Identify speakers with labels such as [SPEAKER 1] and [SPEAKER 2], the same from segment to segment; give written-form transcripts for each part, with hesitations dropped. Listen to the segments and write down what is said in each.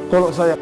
[SPEAKER 1] Kalau saya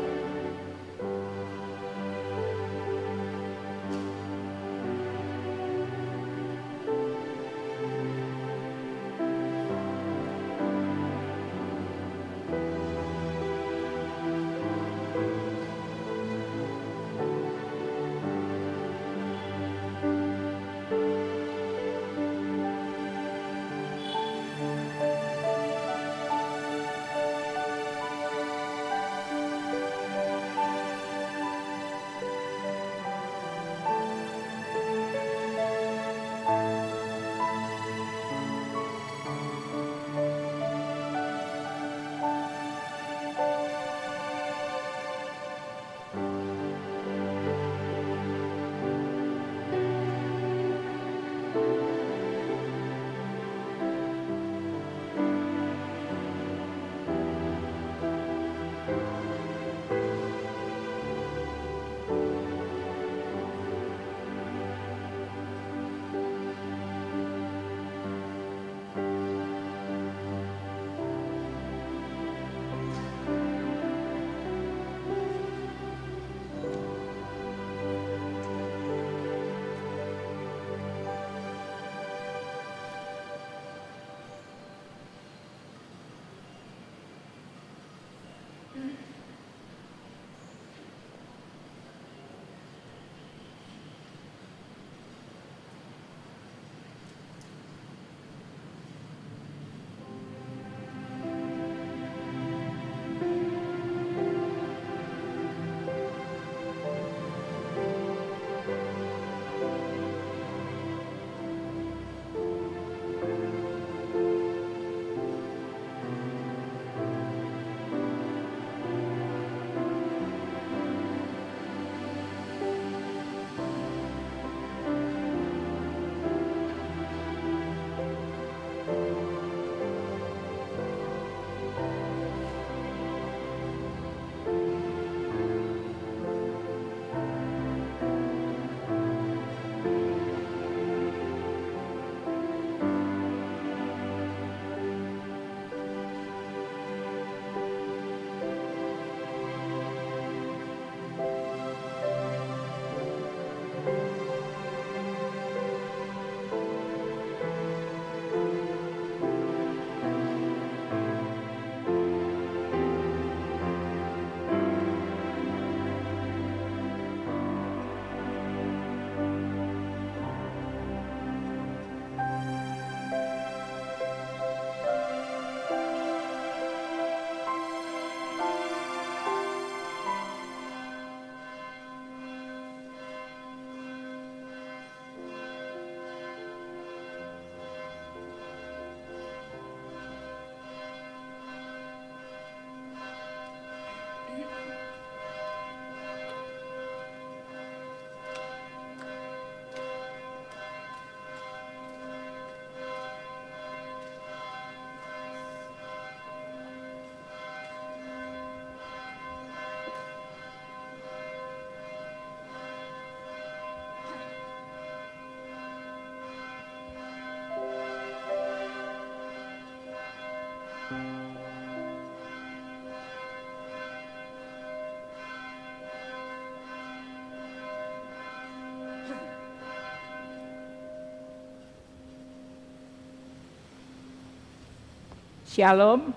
[SPEAKER 2] Shalom.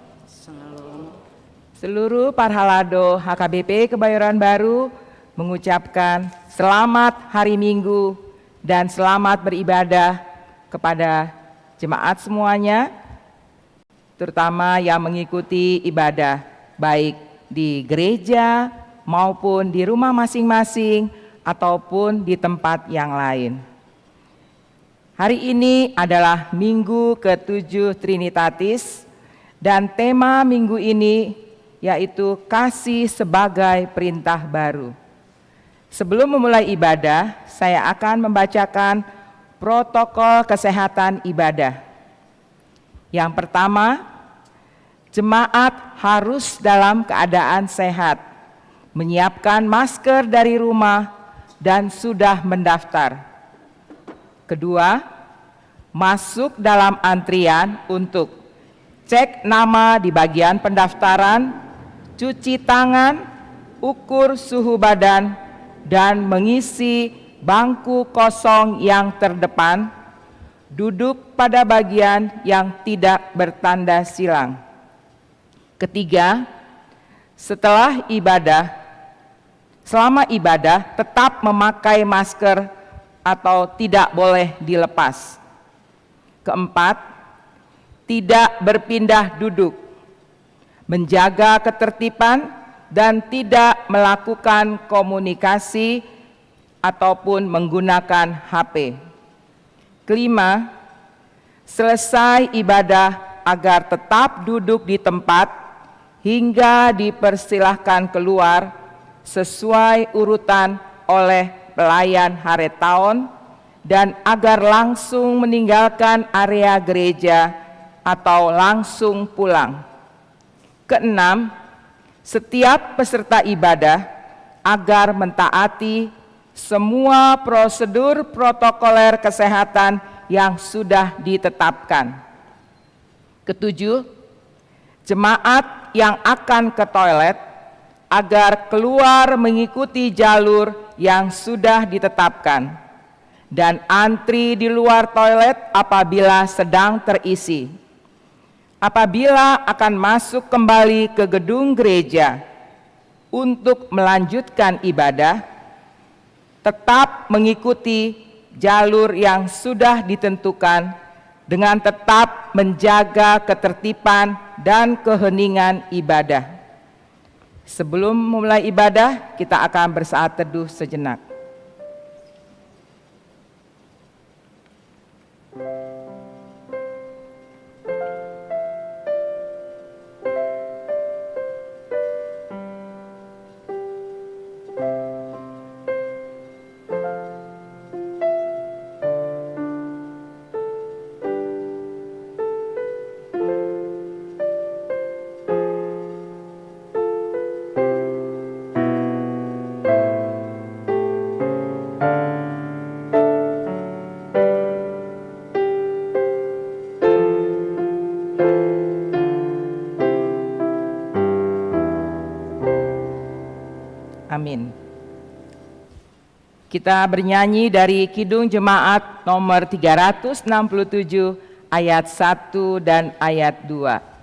[SPEAKER 2] Seluruh Parhalado HKBP Kebayoran Baru mengucapkan selamat hari Minggu dan selamat beribadah kepada jemaat semuanya, terutama yang mengikuti ibadah baik di gereja maupun di rumah masing-masing ataupun di tempat yang lain. Hari ini adalah Minggu ke-7 Trinitatis dan tema minggu ini yaitu kasih sebagai perintah baru. Sebelum memulai ibadah, saya akan membacakan protokol kesehatan ibadah. Yang pertama, jemaat harus dalam keadaan sehat, menyiapkan masker dari rumah dan sudah mendaftar. Kedua, masuk dalam antrian untuk cek nama di bagian pendaftaran cuci tangan, ukur suhu badan, dan mengisi bangku kosong yang terdepan, duduk pada bagian yang tidak bertanda silang. Ketiga, selama ibadah tetap memakai masker atau tidak boleh dilepas. Keempat, tidak berpindah duduk, menjaga ketertiban dan tidak melakukan komunikasi ataupun menggunakan HP. Kelima, selesai ibadah agar tetap duduk di tempat hingga dipersilahkan keluar sesuai urutan oleh pelayan hari tahun dan agar langsung meninggalkan area gereja atau langsung pulang. Keenam, setiap peserta ibadah agar mentaati semua prosedur protokoler kesehatan yang sudah ditetapkan. Ketujuh, jemaat yang akan ke toilet agar keluar mengikuti jalur yang sudah ditetapkan dan antri di luar toilet apabila sedang terisi. Apabila akan masuk kembali ke gedung gereja untuk melanjutkan ibadah, tetap mengikuti jalur yang sudah ditentukan dengan tetap menjaga ketertiban dan keheningan ibadah. Sebelum memulai ibadah, kita akan bersaat teduh sejenak. Amin. Kita bernyanyi dari Kidung Jemaat nomor 367 ayat 1 dan ayat 2.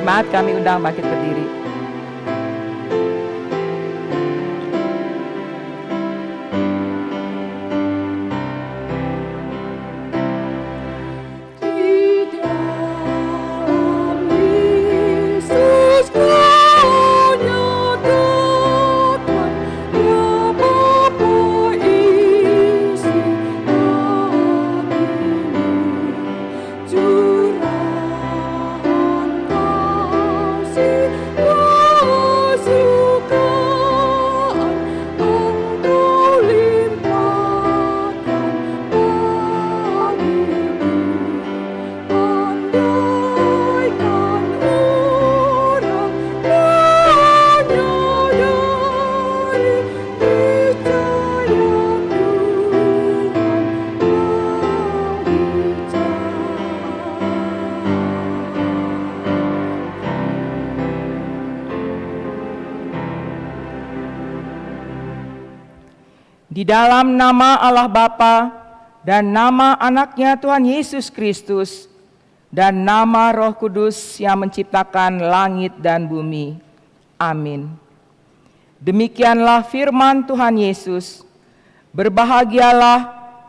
[SPEAKER 2] Jemaat kami undang bangkit berdiri.
[SPEAKER 1] Curahkan kasih.
[SPEAKER 2] Di dalam nama Allah Bapa dan nama anaknya Tuhan Yesus Kristus dan nama Roh Kudus yang menciptakan langit dan bumi. Amin. Demikianlah firman Tuhan Yesus. Berbahagialah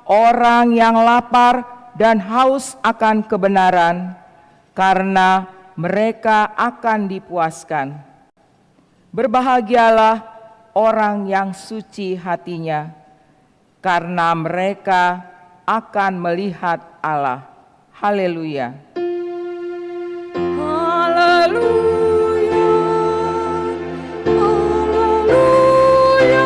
[SPEAKER 2] orang yang lapar dan haus akan kebenaran, karena mereka akan dipuaskan. Berbahagialah orang yang suci hatinya, karena mereka akan melihat Allah. Haleluya. Haleluya. Haleluya.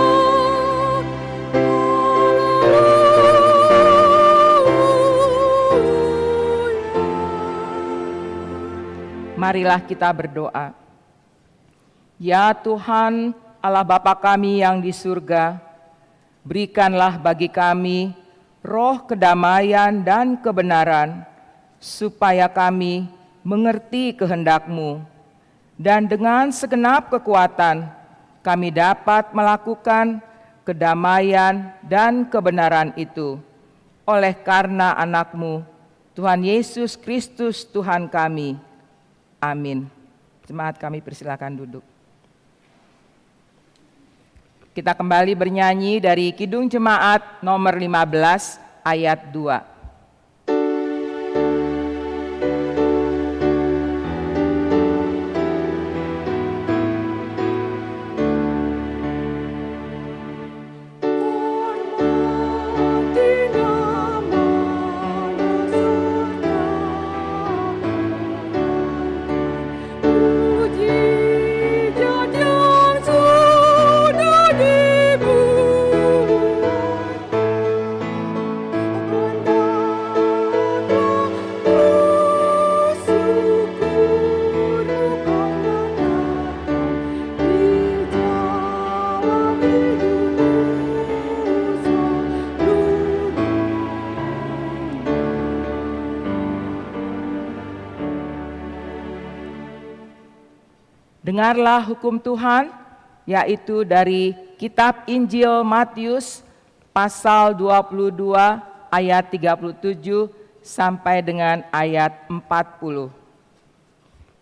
[SPEAKER 2] Marilah kita berdoa. Ya Tuhan, Allah Bapa kami yang di surga, berikanlah bagi kami roh kedamaian dan kebenaran, supaya kami mengerti kehendak-Mu, dan dengan segenap kekuatan kami dapat melakukan kedamaian dan kebenaran itu, oleh karena anak-Mu, Tuhan Yesus Kristus Tuhan kami. Amin. Jemaat kami persilakan duduk. Kita kembali bernyanyi dari Kidung Jemaat nomor 15 ayat 2. Dengarlah hukum Tuhan, yaitu dari kitab Injil Matius pasal 22 ayat 37 sampai dengan ayat 40.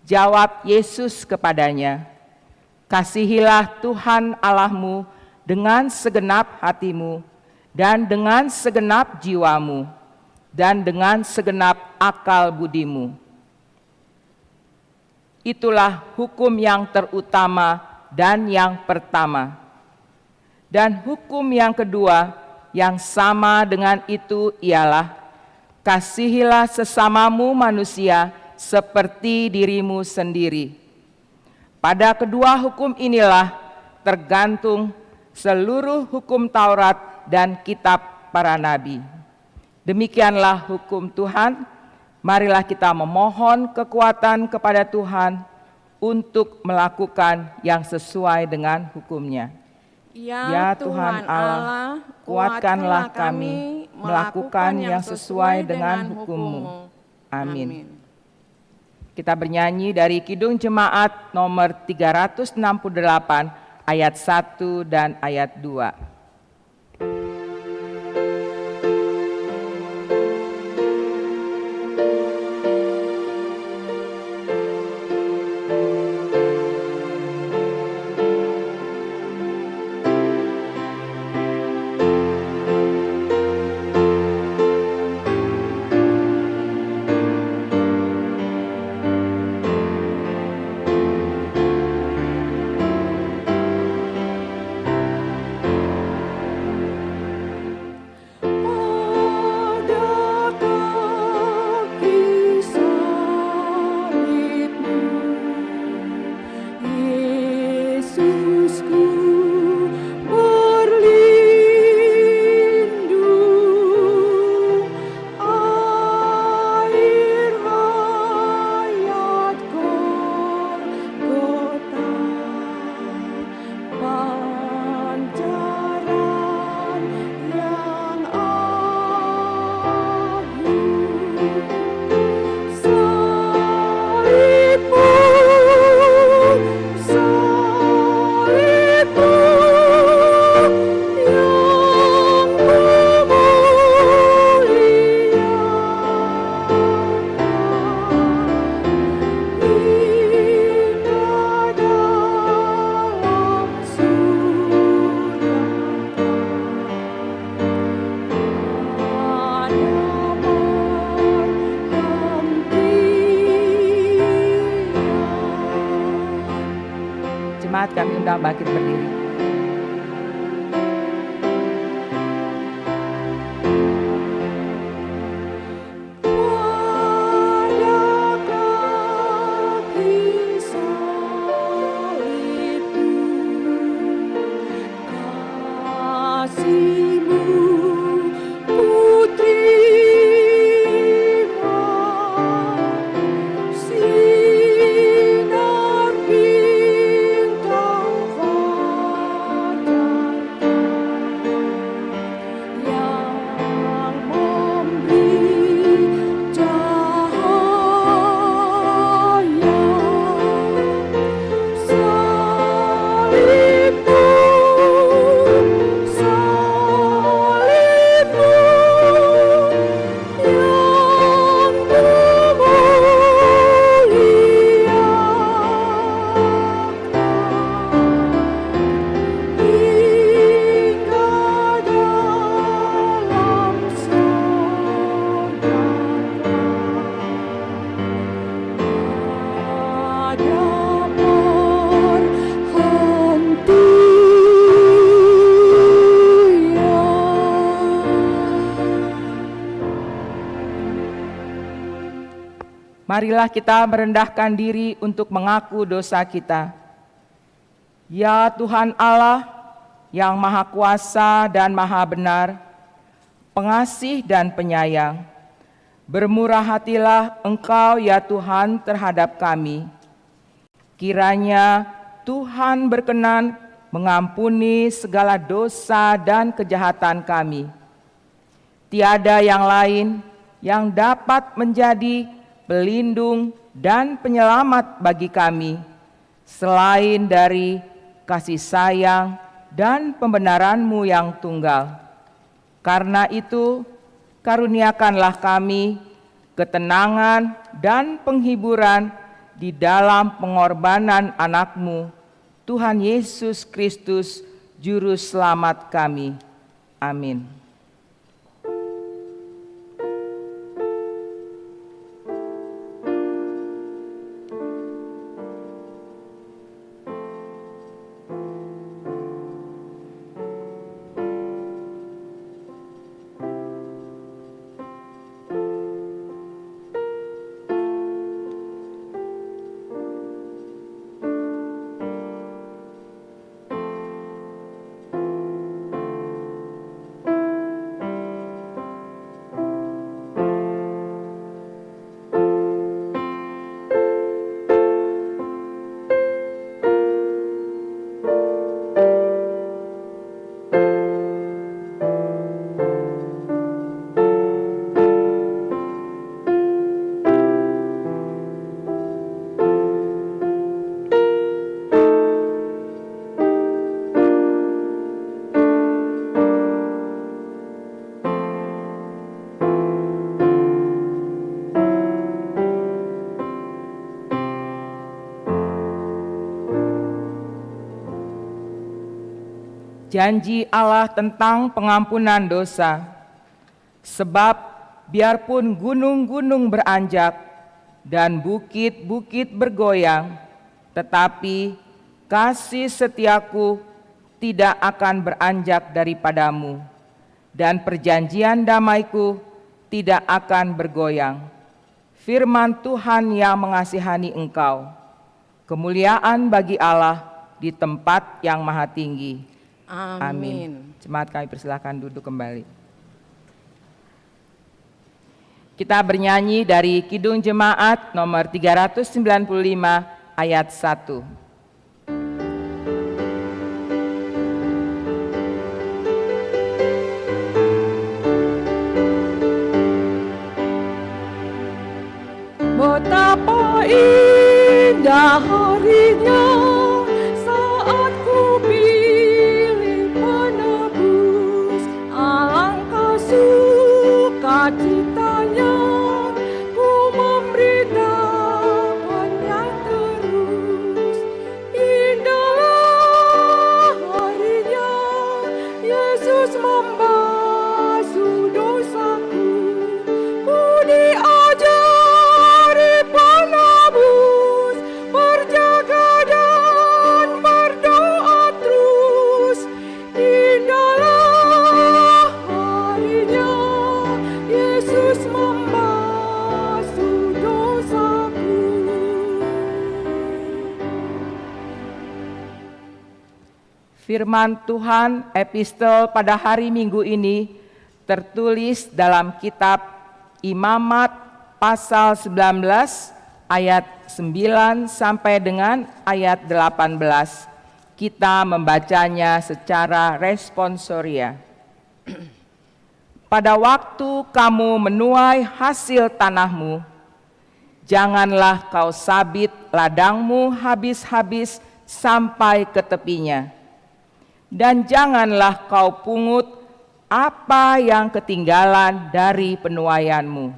[SPEAKER 2] Jawab Yesus kepadanya, "Kasihilah Tuhan Allahmu dengan segenap hatimu, dan dengan segenap jiwamu, dan dengan segenap akal budimu. Itulah hukum yang terutama dan yang pertama. Dan hukum yang kedua yang sama dengan itu ialah, kasihilah sesamamu manusia seperti dirimu sendiri. Pada kedua hukum inilah tergantung seluruh hukum Taurat dan kitab para nabi." Demikianlah hukum Tuhan. Marilah kita memohon kekuatan kepada Tuhan untuk melakukan yang sesuai dengan hukum-Nya. Ya Tuhan Allah, kuatkanlah kami melakukan yang sesuai dengan hukum-Mu. Amin. Kita bernyanyi dari Kidung Jemaat nomor 368 ayat 1 dan ayat 2. kita bangkit berdiri. Marilah kita merendahkan diri untuk mengaku dosa kita. Ya Tuhan Allah yang Maha Kuasa dan Maha Benar, pengasih dan penyayang, bermurah hatilah Engkau ya Tuhan terhadap kami. Kiranya Tuhan berkenan mengampuni segala dosa dan kejahatan kami. Tiada yang lain yang dapat menjadi pelindung dan penyelamat bagi kami, selain dari kasih sayang dan pembenaran-Mu yang tunggal. Karena itu, karuniakanlah kami ketenangan dan penghiburan di dalam pengorbanan anak-Mu, Tuhan Yesus Kristus, Juru Selamat kami. Amin. Janji Allah tentang pengampunan dosa. Sebab biarpun gunung-gunung beranjak dan bukit-bukit bergoyang, tetapi kasih setiaku tidak akan beranjak daripadamu, dan perjanjian damaiku tidak akan bergoyang. Firman Tuhan yang mengasihani engkau. Kemuliaan bagi Allah di tempat yang maha tinggi. Amin. Jemaat kami persilahkan duduk kembali. Kita bernyanyi dari Kidung Jemaat nomor 395 ayat 1.
[SPEAKER 1] Betapa indah harinya saat ku pilih penebus, alangkah sukacitanya ku memberitakannya terus. Indahlah harinya Yesus membasuh dosaku, ku diajari penebus, berjaga dan berdoa
[SPEAKER 2] Firman Tuhan epistel pada hari Minggu ini tertulis dalam kitab Imamat pasal 19 ayat 9 sampai dengan ayat 18. Kita membacanya secara responsoria. Pada waktu kamu menuai hasil tanahmu, janganlah kau sabit ladangmu habis-habis sampai ke tepinya. Dan janganlah kau pungut apa yang ketinggalan dari penuaianmu.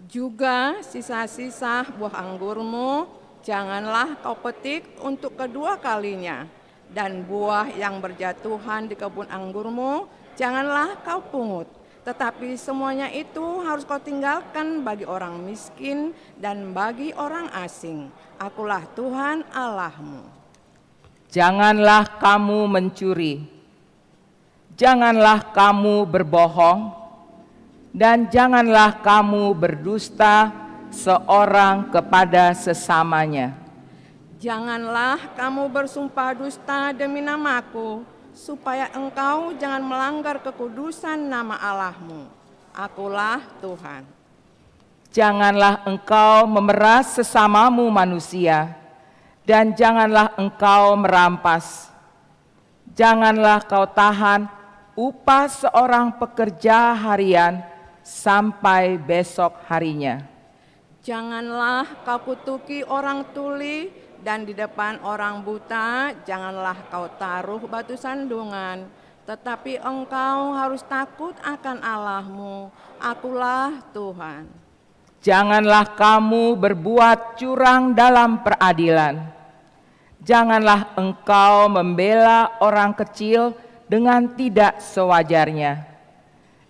[SPEAKER 1] Juga sisa-sisa buah anggurmu janganlah kau petik untuk kedua kalinya. Dan buah yang berjatuhan di kebun anggurmu janganlah kau pungut. Tetapi semuanya itu harus kau tinggalkan bagi orang miskin dan bagi orang asing. Akulah Tuhan Allahmu.
[SPEAKER 2] Janganlah kamu mencuri, janganlah kamu berbohong, dan janganlah kamu berdusta seorang kepada sesamanya.
[SPEAKER 1] Janganlah kamu bersumpah dusta demi namaku, supaya engkau jangan melanggar kekudusan nama Allahmu. Akulah Tuhan.
[SPEAKER 2] Janganlah engkau memeras sesamamu manusia, dan janganlah engkau merampas. Janganlah kau tahan upah seorang pekerja harian sampai besok harinya.
[SPEAKER 1] Janganlah kau kutuki orang tuli, dan di depan orang buta janganlah kau taruh batu sandungan. Tetapi engkau harus takut akan Allahmu. Akulah Tuhan.
[SPEAKER 2] Janganlah kamu berbuat curang dalam peradilan. Janganlah engkau membela orang kecil dengan tidak sewajarnya.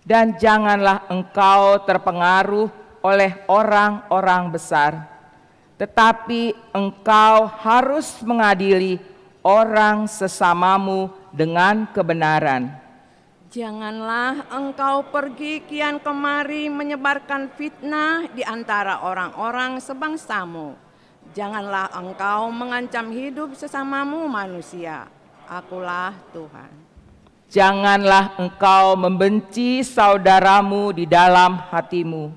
[SPEAKER 2] Dan janganlah engkau terpengaruh oleh orang-orang besar. Tetapi engkau harus mengadili orang sesamamu dengan kebenaran.
[SPEAKER 1] Janganlah engkau pergi kian kemari menyebarkan fitnah di antara orang-orang sebangsamu. Janganlah engkau mengancam hidup sesamamu manusia. Akulah Tuhan.
[SPEAKER 2] Janganlah engkau membenci saudaramu di dalam hatimu,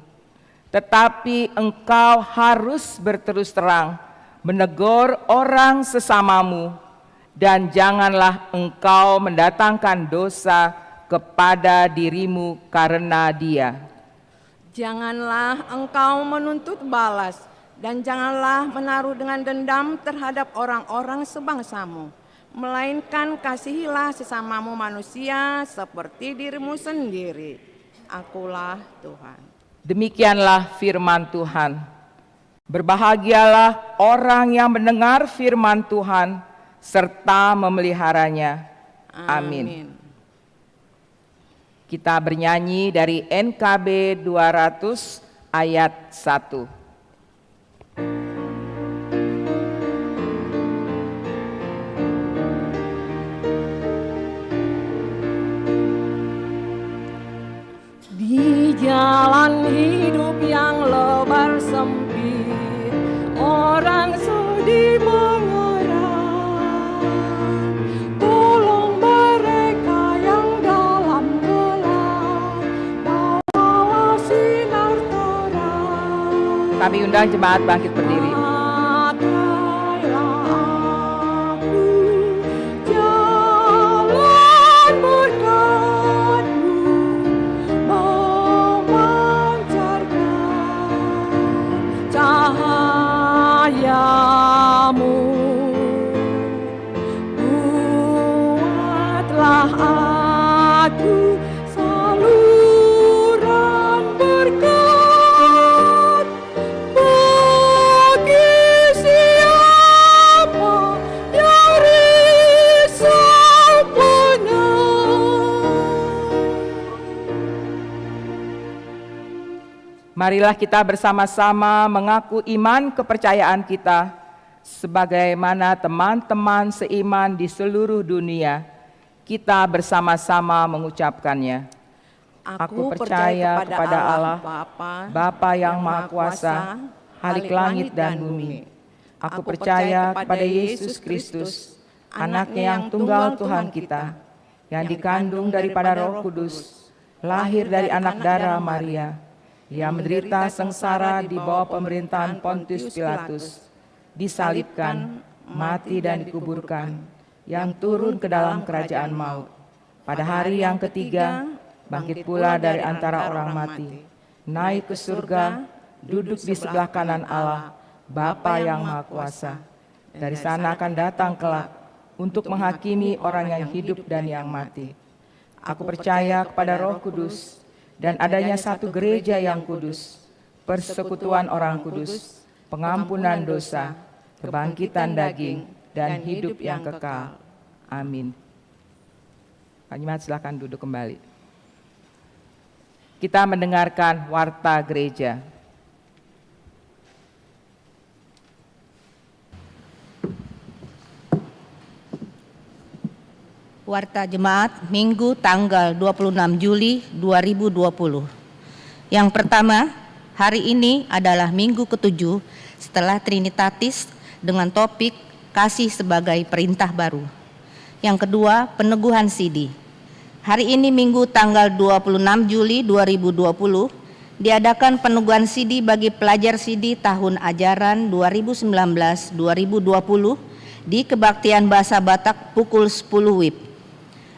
[SPEAKER 2] tetapi engkau harus berterus terang menegur orang sesamamu, dan janganlah engkau mendatangkan dosa kepada dirimu karena dia.
[SPEAKER 1] Janganlah engkau menuntut balas, dan janganlah menaruh dengan dendam terhadap orang-orang sebangsamu, melainkan kasihilah sesamamu manusia seperti dirimu sendiri. Akulah Tuhan.
[SPEAKER 2] Demikianlah firman Tuhan. Berbahagialah orang yang mendengar firman Tuhan serta memeliharanya. Amin. Kita bernyanyi dari NKB 200 ayat 1.
[SPEAKER 1] Di jalan hidup yang lebar sempit, orang sedih mengerang. Tolong mereka yang dalam gelap, bawalah sinar terang.
[SPEAKER 2] Kami undang jemaat bangkit berdiri.
[SPEAKER 1] Buatlah aku saluran berkat bagi siapa yang risau penyakit.
[SPEAKER 2] Marilah kita bersama-sama mengaku iman kepercayaan kita sebagaimana teman-teman seiman di seluruh dunia. Kita bersama-sama mengucapkannya. Aku percaya kepada Allah, Bapa yang Maha Kuasa, Khalik langit dan bumi. Aku percaya kepada Yesus Kristus, anaknya yang tunggal Tuhan kita, yang dikandung daripada Roh Kudus, lahir dari anak darah Maria, yang menderita sengsara di bawah pemerintahan Pontius Pilatus, disalibkan, mati dan dikuburkan, yang turun ke dalam kerajaan maut. Pada hari yang ketiga, bangkit pula dari antara orang mati, naik ke surga, duduk di sebelah kanan Allah, Bapa yang Maha Kuasa. Dari sana akan datang kelak untuk menghakimi orang yang hidup dan yang mati. Aku percaya kepada Roh Kudus dan adanya satu gereja yang kudus, persekutuan orang kudus, pengampunan dosa, kebangkitan daging, dan hidup yang kekal. Amin. Pak Jemaat silakan duduk kembali. Kita mendengarkan warta gereja.
[SPEAKER 3] Warta Jemaat Minggu tanggal 26 Juli 2020. Yang pertama, hari ini adalah minggu ke-7 setelah Trinitatis dengan topik kasih sebagai perintah baru. Yang kedua, peneguhan sidi. Hari ini Minggu tanggal 26 Juli 2020 diadakan peneguhan sidi bagi pelajar sidi tahun ajaran 2019-2020 di Kebaktian Bahasa Batak pukul 10 WIB.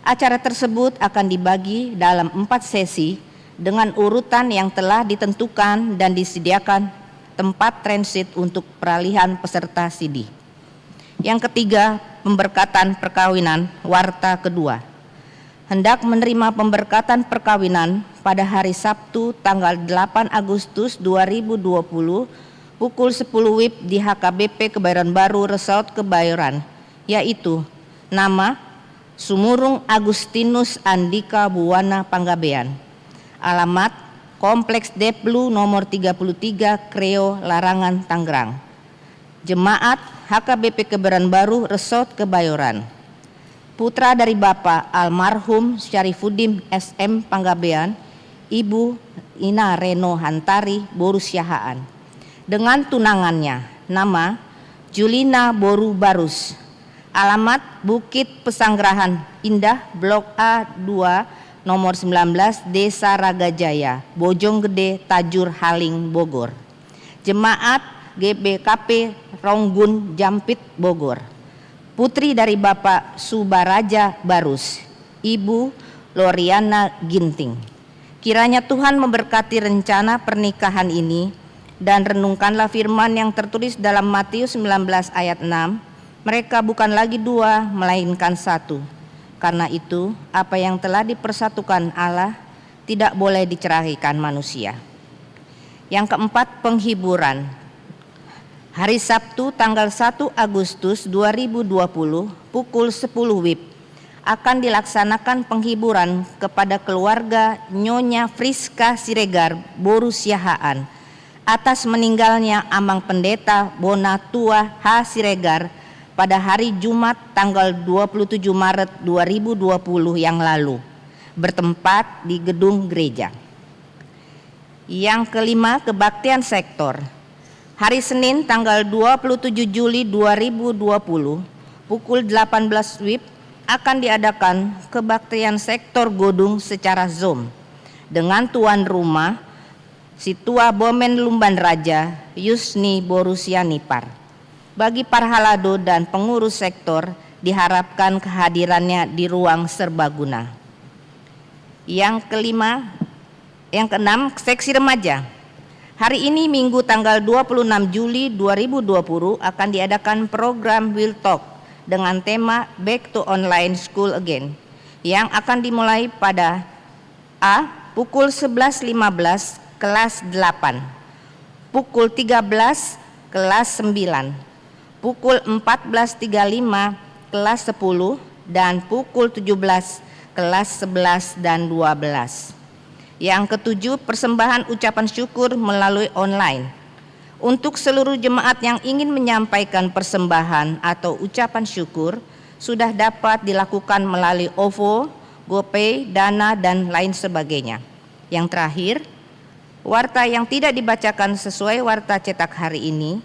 [SPEAKER 3] Acara tersebut akan dibagi dalam 4 sesi dengan urutan yang telah ditentukan dan disediakan tempat transit untuk peralihan peserta sidi. Yang ketiga, pemberkatan perkawinan warta kedua. Hendak menerima pemberkatan perkawinan pada hari Sabtu tanggal 8 Agustus 2020 pukul 10 WIB di HKBP Kebayoran Baru Resort Kebayoran, yaitu nama Sumurung Agustinus Andika Buwana Panggabean, alamat Kompleks Deplu nomor 33 Kreo Larangan Tangerang, Jemaat HKBP Kebayoran Baru Resort Kebayoran, putra dari Bapak almarhum Syarifuddin SM Panggabean, Ibu Ina Reno Hantari Boru Syahaan, dengan tunangannya nama Julina Boru Barus, alamat Bukit Pesanggerahan Indah Blok A2 nomor 19 Desa Ragajaya, Bojonggede, Tajur Haling, Bogor. Jemaat GBKP Ronggun Jampit, Bogor. Putri dari Bapak Subaraja Barus, Ibu Loriana Ginting. Kiranya Tuhan memberkati rencana pernikahan ini dan renungkanlah firman yang tertulis dalam Matius 19 ayat 6. Mereka bukan lagi dua, melainkan satu. Karena itu, apa yang telah dipersatukan Allah tidak boleh diceraikan manusia. Yang keempat, penghiburan. Hari Sabtu tanggal 1 Agustus 2020 pukul 10 WIB akan dilaksanakan penghiburan kepada keluarga Nyonya Friska Siregar Boru Syahaan atas meninggalnya Amang Pendeta Bonatua H. Siregar pada hari Jumat tanggal 27 Maret 2020 yang lalu, bertempat di gedung gereja. Yang kelima, kebaktian sektor. Hari Senin tanggal 27 Juli 2020 pukul 18 WIB akan diadakan kebaktian sektor Godung secara Zoom dengan tuan rumah Situa Bomen Lumban Raja Yusni Borusianipar. Bagi parhalado dan pengurus sektor diharapkan kehadirannya di ruang serbaguna. Yang keenam, seksi remaja. Hari ini Minggu tanggal 26 Juli 2020 akan diadakan program Will Talk dengan tema Back to Online School Again yang akan dimulai pada A. pukul 11.15 kelas 8, pukul 13 kelas 9, pukul 14.35 kelas 10 dan pukul 17 kelas 11 dan 12. Yang ketujuh, persembahan ucapan syukur melalui online. Untuk seluruh jemaat yang ingin menyampaikan persembahan atau ucapan syukur sudah dapat dilakukan melalui OVO, GoPay, Dana dan lain sebagainya. Yang terakhir, warta yang tidak dibacakan sesuai warta cetak hari ini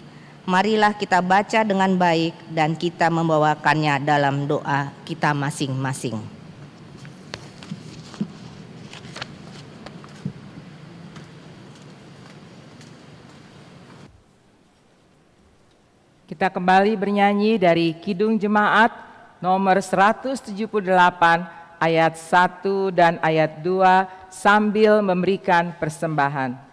[SPEAKER 3] Marilah kita baca dengan baik dan kita membawakannya dalam doa kita masing-masing.
[SPEAKER 2] Kita kembali bernyanyi dari Kidung Jemaat nomor 178 ayat 1 dan ayat 2 sambil memberikan persembahan.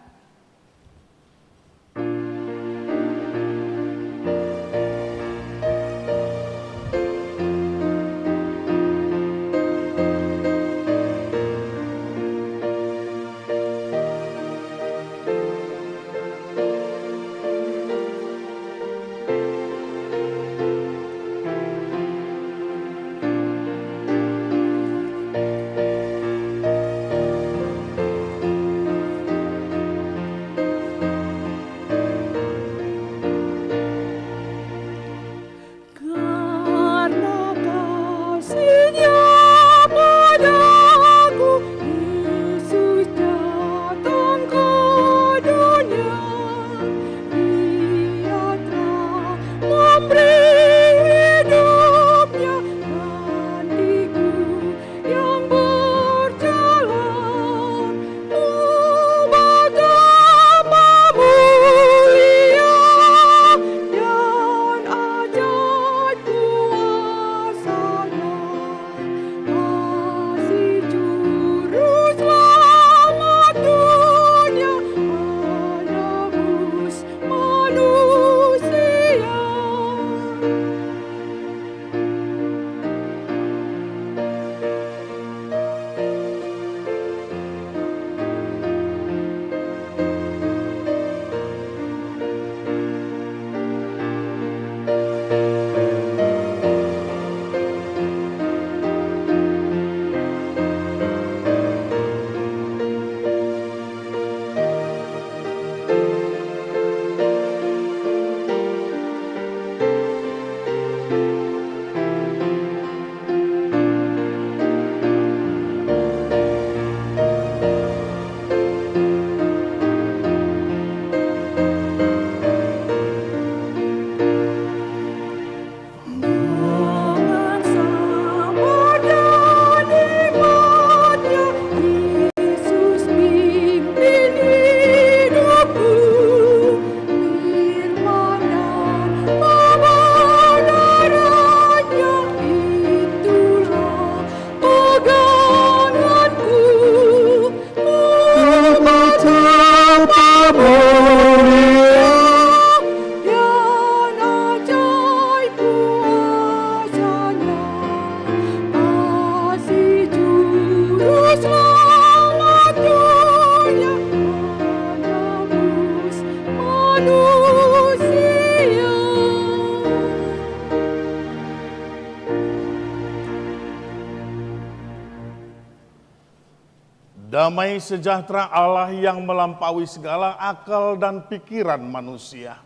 [SPEAKER 4] Damai sejahtera Allah yang melampaui segala akal dan pikiran manusia.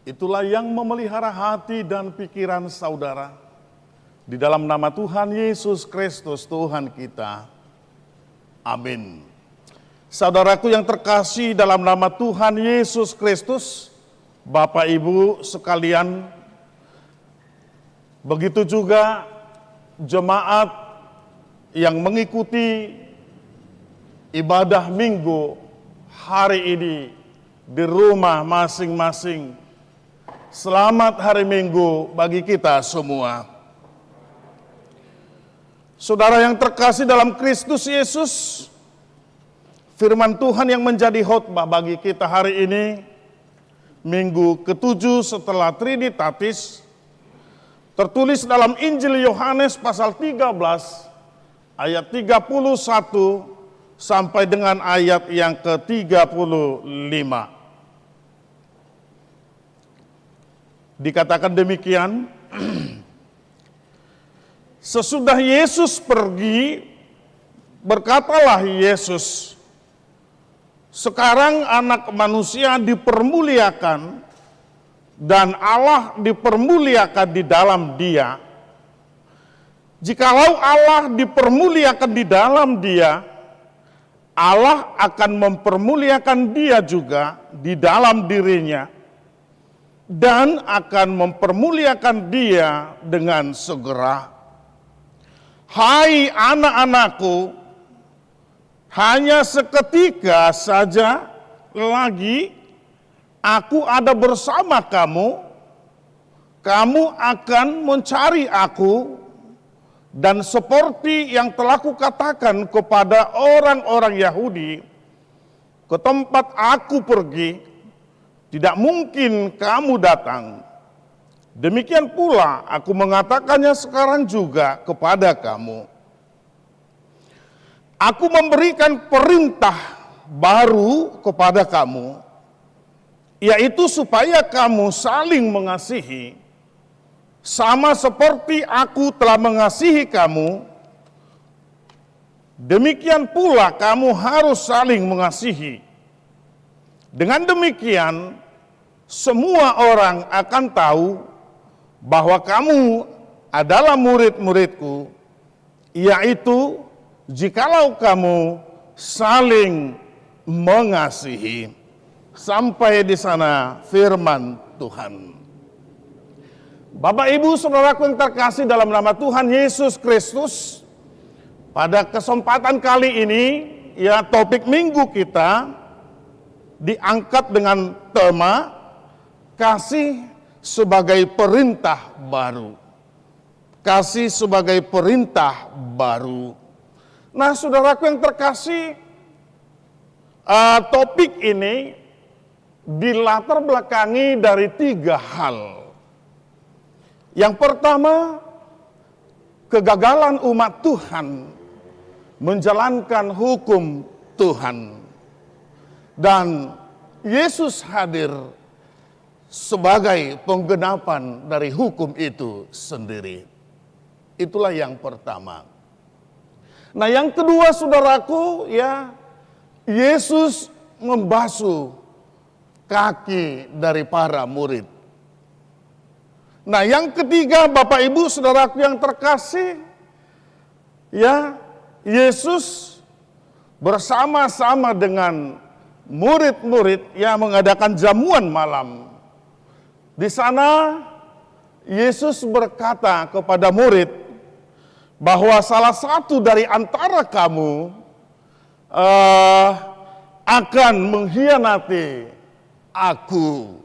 [SPEAKER 4] Itulah yang memelihara hati dan pikiran saudara. Di dalam nama Tuhan Yesus Kristus Tuhan kita. Amin. Saudaraku yang terkasih dalam nama Tuhan Yesus Kristus, Bapak Ibu sekalian, begitu juga jemaat yang mengikuti ibadah minggu hari ini di rumah masing-masing. Selamat hari Minggu bagi kita semua. Saudara yang terkasih dalam Kristus Yesus, firman Tuhan yang menjadi khotbah bagi kita hari ini, minggu ke-7 setelah Trinitatis, tertulis dalam Injil Yohanes pasal 13 ayat 31 sampai dengan ayat yang ke-35. Dikatakan demikian, sesudah Yesus pergi, berkatalah Yesus, sekarang anak manusia dipermuliakan dan Allah dipermuliakan di dalam dia. Jikalau Allah dipermuliakan di dalam dia, Allah akan mempermuliakan dia juga di dalam dirinya. dan akan mempermuliakan dia dengan segera. Hai anak-anakku, hanya seketika saja lagi aku ada bersama kamu. Kamu akan mencari aku, dan seperti yang telah kukatakan kepada orang-orang Yahudi, ke tempat aku pergi, tidak mungkin kamu datang. Demikian pula aku mengatakannya sekarang juga kepada kamu. Aku memberikan perintah baru kepada kamu, yaitu supaya kamu saling mengasihi, sama seperti aku telah mengasihi kamu. Demikian pula kamu harus saling mengasihi. Dengan demikian, semua orang akan tahu bahwa kamu adalah murid-muridku, yaitu jikalau kamu saling mengasihi. Sampai di sana firman Tuhan. Bapak, Ibu, Saudaraku yang terkasih dalam nama Tuhan Yesus Kristus, pada kesempatan kali ini, ya, topik minggu kita diangkat dengan tema kasih sebagai perintah baru. Kasih sebagai perintah baru. Nah, saudaraku yang terkasih, topik ini dilatar belakangi dari 3 hal. Yang pertama, kegagalan umat Tuhan menjalankan hukum Tuhan. Dan Yesus hadir sebagai penggenapan dari hukum itu sendiri. Itulah yang pertama. Nah, yang kedua, saudaraku, ya, Yesus membasuh kaki dari para murid. Nah, yang ketiga, Bapak, Ibu, Saudaraku yang terkasih, ya, Yesus bersama-sama dengan murid-murid yang mengadakan jamuan malam. Di sana Yesus berkata kepada murid bahwa salah satu dari antara kamu akan mengkhianati aku.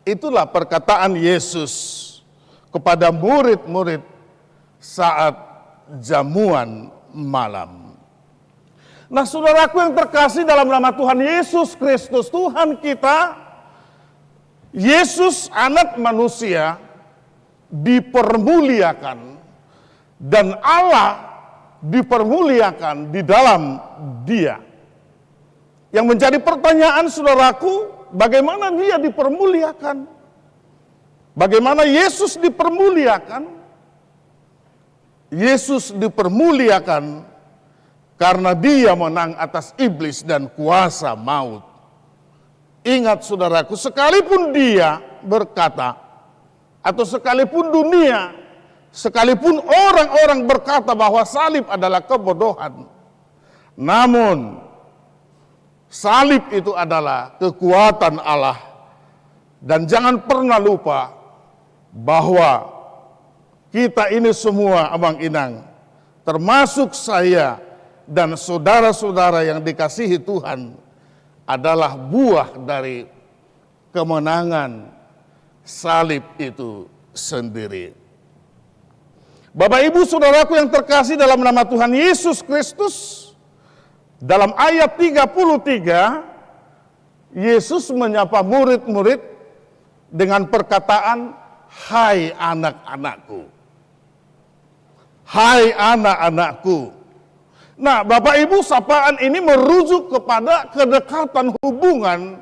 [SPEAKER 4] Itulah perkataan Yesus kepada murid-murid saat jamuan malam. Nah, saudaraku yang terkasih dalam nama Tuhan Yesus Kristus, Tuhan kita, Yesus anak manusia dipermuliakan dan Allah dipermuliakan di dalam Dia. Yang menjadi pertanyaan, saudaraku, bagaimana Dia dipermuliakan? Bagaimana Yesus dipermuliakan? Yesus dipermuliakan karena Dia menang atas iblis dan kuasa maut. Ingat, saudaraku, sekalipun Dia berkata, atau sekalipun dunia, sekalipun orang-orang berkata bahwa salib adalah kebodohan, namun salib itu adalah kekuatan Allah. Dan jangan pernah lupa bahwa kita ini semua, abang inang, termasuk saya dan saudara-saudara yang dikasihi Tuhan, adalah buah dari kemenangan salib itu sendiri. Bapak, Ibu, Saudaraku yang terkasih dalam nama Tuhan Yesus Kristus, dalam ayat 33, Yesus menyapa murid-murid dengan perkataan, hai anak-anakku. Hai anak-anakku. Nah, Bapak, Ibu, sapaan ini merujuk kepada kedekatan hubungan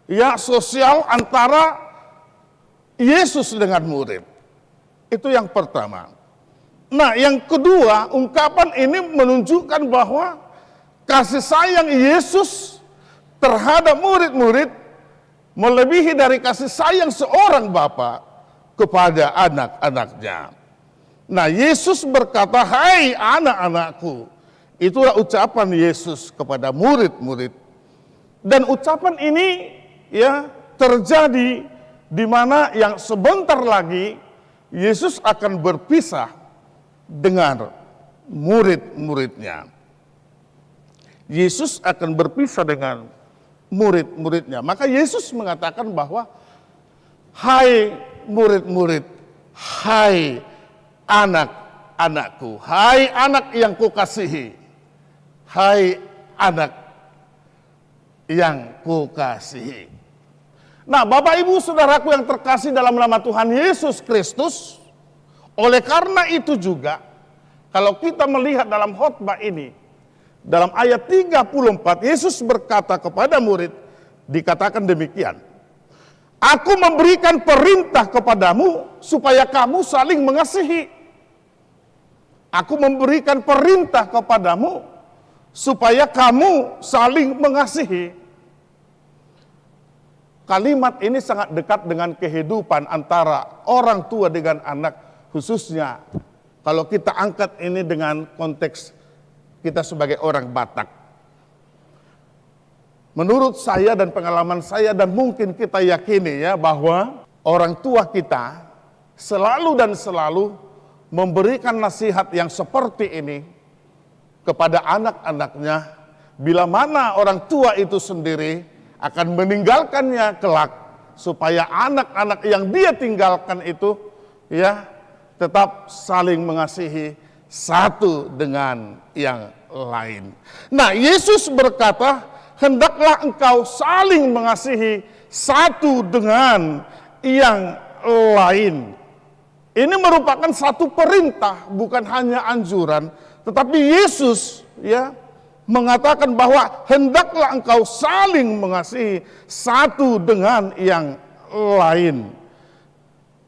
[SPEAKER 4] ya sosial antara Yesus dengan murid. Itu yang pertama. Nah, yang kedua, ungkapan ini menunjukkan bahwa kasih sayang Yesus terhadap murid-murid melebihi dari kasih sayang seorang bapa kepada anak-anaknya. Nah, Yesus berkata, hai anak-anakku. Itulah ucapan Yesus kepada murid-murid. Dan ucapan ini ya terjadi di mana yang sebentar lagi Yesus akan berpisah dengan murid-muridnya. Yesus akan berpisah dengan murid-muridnya. Maka Yesus mengatakan bahwa, hai murid-murid, hai anak-anakku, hai anak yang kukasihi, hai anak yang kukasihi. Nah, Bapak Ibu Saudaraku yang terkasih dalam nama Tuhan Yesus Kristus, oleh karena itu juga, kalau kita melihat dalam khotbah ini, dalam ayat 34, Yesus berkata kepada murid, dikatakan demikian, Aku memberikan perintah kepadamu supaya kamu saling mengasihi. Aku memberikan perintah kepadamu supaya kamu saling mengasihi. Kalimat ini sangat dekat dengan kehidupan antara orang tua dengan anak, khususnya kalau kita angkat ini dengan konteks kita sebagai orang Batak. Menurut saya dan pengalaman saya dan mungkin kita yakini ya bahwa orang tua kita selalu dan selalu memberikan nasihat yang seperti ini kepada anak-anaknya bila mana orang tua itu sendiri akan meninggalkannya kelak supaya anak-anak yang dia tinggalkan itu ya tetap saling mengasihi satu dengan yang lain. Nah, Yesus berkata, hendaklah engkau saling mengasihi satu dengan yang lain. Ini merupakan satu perintah, bukan hanya anjuran, tetapi Yesus ya mengatakan bahwa hendaklah engkau saling mengasihi satu dengan yang lain.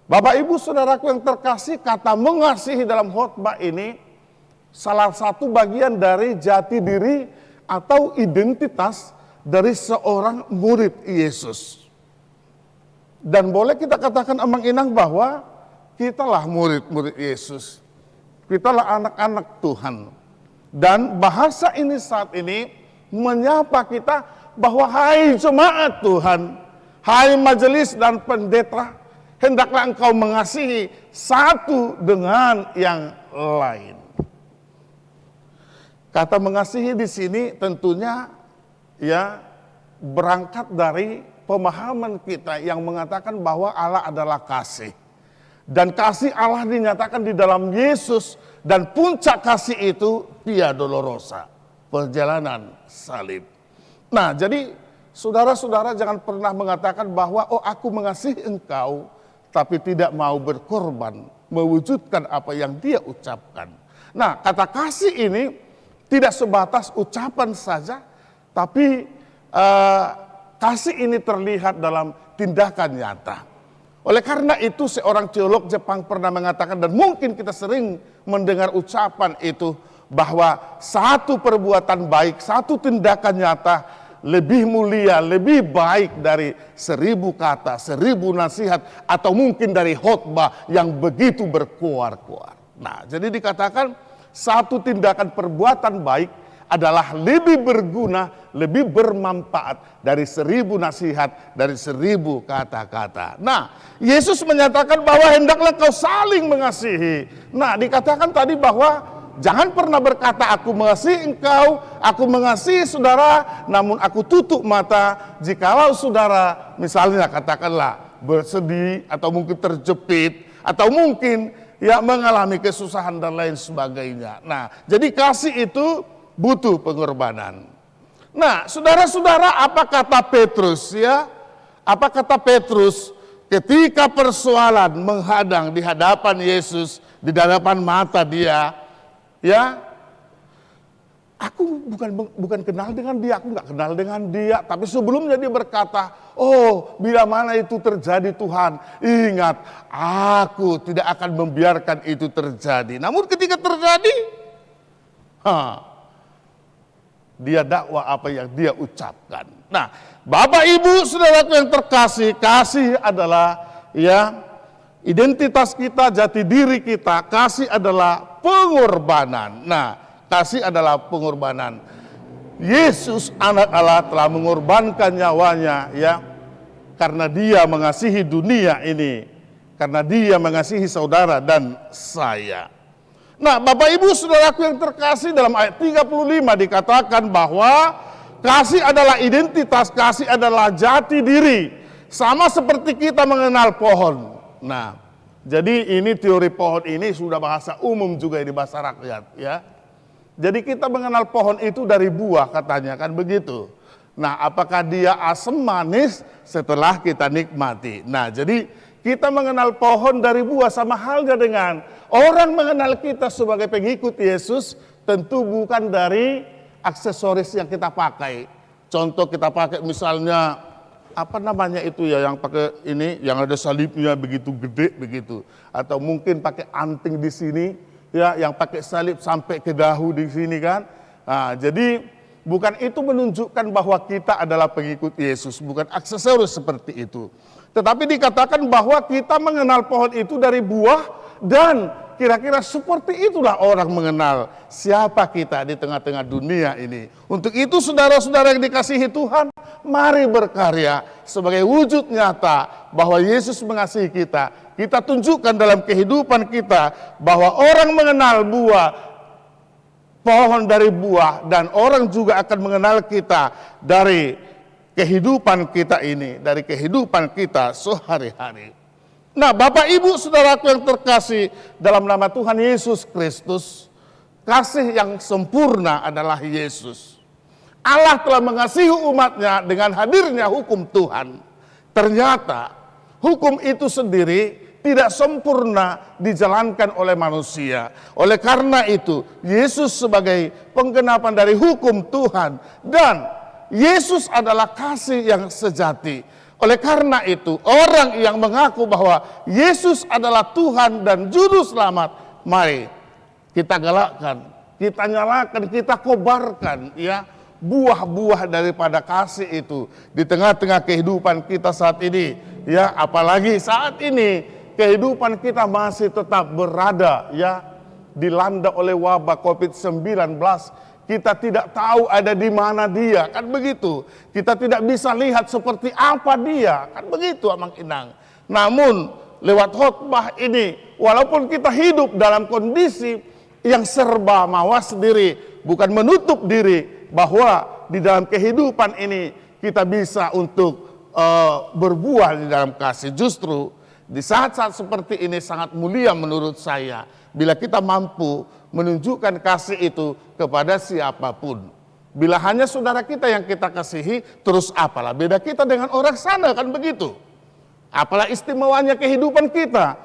[SPEAKER 4] Bapak Ibu Saudaraku yang terkasih, kata mengasihi dalam khotbah ini salah satu bagian dari jati diri atau identitas dari seorang murid Yesus. Dan boleh kita katakan emang-inang bahwa kitalah murid-murid Yesus. Kitalah anak-anak Tuhan. Dan bahasa ini saat ini menyapa kita bahwa hai jemaat Tuhan, hai majelis dan pendeta, hendaklah engkau mengasihi satu dengan yang lain. Kata mengasihi di sini tentunya ya berangkat dari pemahaman kita yang mengatakan bahwa Allah adalah kasih. Dan kasih Allah dinyatakan di dalam Yesus, dan puncak kasih itu Via Dolorosa, perjalanan salib. Nah, jadi saudara-saudara jangan pernah mengatakan bahwa oh aku mengasihi engkau tapi tidak mau berkorban mewujudkan apa yang dia ucapkan. Nah, kata kasih ini tidak sebatas ucapan saja, tapi kasih ini terlihat dalam tindakan nyata. Oleh karena itu seorang teolog Jepang pernah mengatakan, dan mungkin kita sering mendengar ucapan itu, bahwa satu perbuatan baik, satu tindakan nyata lebih mulia, lebih baik dari 1000 kata, 1000 nasihat, atau mungkin dari khotbah yang begitu berkuar-kuar. Nah, jadi dikatakan satu tindakan perbuatan baik adalah lebih berguna, lebih bermanfaat dari 1000 nasihat, dari 1000 kata-kata. Nah, Yesus menyatakan bahwa hendaklah kau saling mengasihi. Nah, dikatakan tadi bahwa jangan pernah berkata aku mengasihi engkau, aku mengasihi saudara, namun aku tutup mata jikalau saudara misalnya katakanlah bersedih atau mungkin terjepit atau mungkin ya mengalami kesusahan dan lain sebagainya. Nah, jadi kasih itu butuh pengorbanan. Nah, saudara-saudara, apa kata Petrus ya? Apa kata Petrus ketika persoalan menghadang di hadapan Yesus, di hadapan mata dia, ya? Aku bukan kenal dengan dia, aku nggak kenal dengan dia. Tapi sebelumnya dia berkata, oh bila mana itu terjadi Tuhan, ingat aku tidak akan membiarkan itu terjadi. Namun ketika terjadi, dia dakwah apa yang dia ucapkan. Nah, Bapak Ibu Saudaraku yang terkasih, kasih adalah ya identitas kita, jati diri kita. Kasih adalah pengorbanan. Nah, kasih adalah pengorbanan. Yesus anak Allah telah mengorbankan nyawanya ya karena Dia mengasihi dunia ini, karena Dia mengasihi saudara dan saya. Nah, Bapak Ibu Saudaraku yang terkasih, dalam ayat 35 dikatakan bahwa kasih adalah identitas, kasih adalah jati diri, sama seperti kita mengenal pohon. Nah, jadi ini teori pohon ini sudah bahasa umum juga di bahasa rakyat, ya. Jadi kita mengenal pohon itu dari buah katanya, kan begitu. Nah, apakah dia asam manis setelah kita nikmati? Nah, jadi kita mengenal pohon dari buah, sama halnya dengan orang mengenal kita sebagai pengikut Yesus, tentu bukan dari aksesoris yang kita pakai. Contoh kita pakai misalnya apa namanya itu ya, yang pakai ini yang ada salibnya begitu gede begitu, atau mungkin pakai anting di sini ya, yang pakai salib sampai ke dahu di sini kan. Nah, jadi bukan itu menunjukkan bahwa kita adalah pengikut Yesus, bukan aksesoris seperti itu. Tetapi dikatakan bahwa kita mengenal pohon itu dari buah, dan kira-kira seperti itulah orang mengenal siapa kita di tengah-tengah dunia ini. Untuk itu saudara-saudara yang dikasihi Tuhan, mari berkarya sebagai wujud nyata bahwa Yesus mengasihi kita. Kita tunjukkan dalam kehidupan kita bahwa orang mengenal buah, pohon dari buah, dan orang juga akan mengenal kita dari kehidupan kita ini, dari kehidupan kita sehari-hari. Nah, Bapak Ibu Saudaraku yang terkasih, dalam nama Tuhan Yesus Kristus, kasih yang sempurna adalah Yesus. Allah telah mengasihi umatnya dengan hadirnya hukum Tuhan. Ternyata hukum itu sendiri tidak sempurna dijalankan oleh manusia. Oleh karena itu, Yesus sebagai penggenapan dari hukum Tuhan, dan Yesus adalah kasih yang sejati. Oleh karena itu, orang yang mengaku bahwa Yesus adalah Tuhan dan Juru Selamat, mari kita galakkan, kita nyalakan, kita kobarkan ya buah-buah daripada kasih itu di tengah-tengah kehidupan kita saat ini. Ya, apalagi saat ini kehidupan kita masih tetap berada ya dilanda oleh wabah COVID-19. Kita tidak tahu ada di mana dia, kan begitu. Kita tidak bisa lihat seperti apa dia, kan begitu Amang Inang. Namun lewat khotbah ini, walaupun kita hidup dalam kondisi yang serba mawas diri, bukan menutup diri bahwa di dalam kehidupan ini kita bisa untuk berbuah di dalam kasih. Justru di saat-saat seperti ini sangat mulia menurut saya bila kita mampu menunjukkan kasih itu kepada siapapun. Bila hanya saudara kita yang kita kasihi, terus apalah beda kita dengan orang sana, kan begitu. Apalah istimewanya kehidupan kita.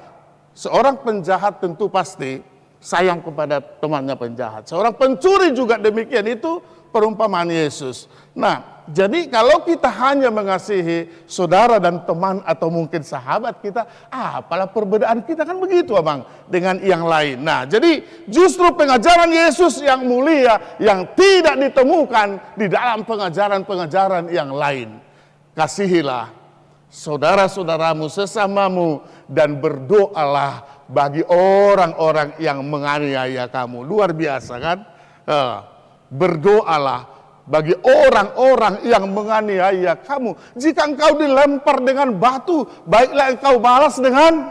[SPEAKER 4] Seorang penjahat tentu pasti sayang kepada temannya penjahat. Seorang pencuri juga demikian, itu perumpamaan Yesus. Nah, jadi kalau kita hanya mengasihi saudara dan teman atau mungkin sahabat kita, apalah perbedaan kita, kan begitu Abang, dengan yang lain. Nah, jadi justru pengajaran Yesus yang mulia yang tidak ditemukan di dalam pengajaran-pengajaran yang lain. Kasihilah saudara-saudaramu sesamamu dan berdoalah bagi orang-orang yang menganiaya kamu. Luar biasa kan? Berdoalah bagi orang-orang yang menganiaya kamu. Jika engkau dilempar dengan batu, baiklah engkau balas dengan